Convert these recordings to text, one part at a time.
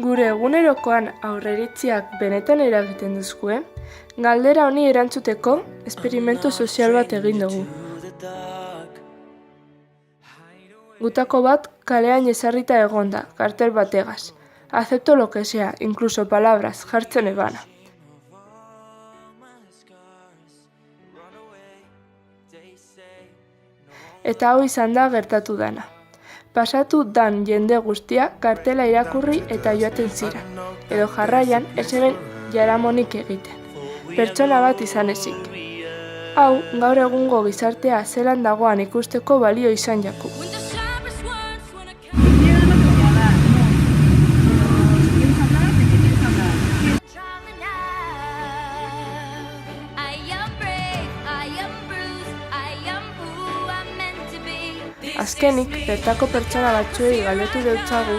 Gure egunerokoan aurreiritziak benetan eragiten dizkue? Galdera honi erantzuteko, esperimentu sozial bat egin dugu. Gutako bat kalean ezarrita egonda, kartel bategaz. Acepto lo que sea, incluso palabras, jartzen ebana. Eta hau izan da gertatu dana. Pasatu dan jende guztia kartela irakurri eta joaten ziren, edo jarraian ez eben jaramonik egiten. Pertsona bat izan ezik. Hau, gaur egungo gizartea zelan dagoan ikusteko balio izan jaku. Azkenik, bertako pertsona batzuei galdetu deutzagu,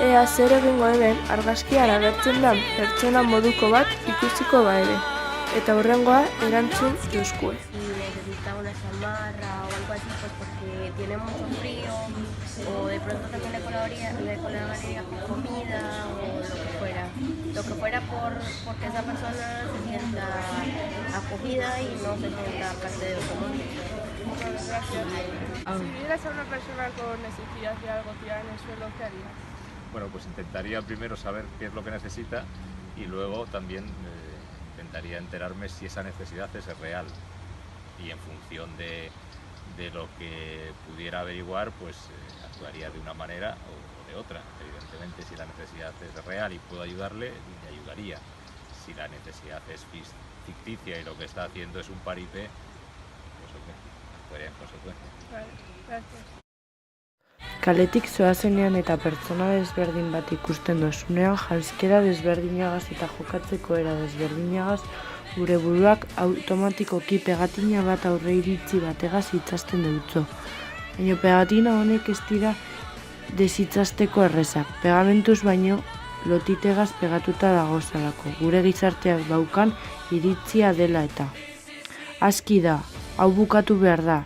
ea zer egingo eben argazkian agertzen den pertsona moduko bat ikusiko ere, eta hurrengoa erantzun euskue. Necesita una chamarra o algo así, pues porque tiene mucho frío, o de pronto también le colaboraría con comida o lo que fuera porque esa persona se sienta acogida y no se sienta parte de otro mundo. Muchas gracias. Si vieras a una persona con necesidad de algo tirada en el suelo, ¿qué harías? Bueno, pues intentaría primero saber qué es lo que necesita y luego también intentaría enterarme si esa necesidad es real y en función de lo que pudiera averiguar, pues actuaría de una manera o de otra. Evidentemente, si la necesidad es real y puedo ayudarle, le ayudaría. Si la necesidad es ficticia y lo que está haciendo es un paripé, pues actuaría en consecuencia. Vale, gracias. Kaletik zoazenean eta pertsona desberdin bat ikusten dozunean, janzkera desberdinagaz eta jokatzeko era desberdinagaz, gure buruak automatikoki pegatina bat aurreiritzi bategaz itzazten dutzo. Baina pegatina honek ez dira desitzazteko errezak, pegamentuz baino lotitegaz pegatuta dagozalako, gure gizarteak daukan iritzia dela eta. Aski da, hau bukatu behar da,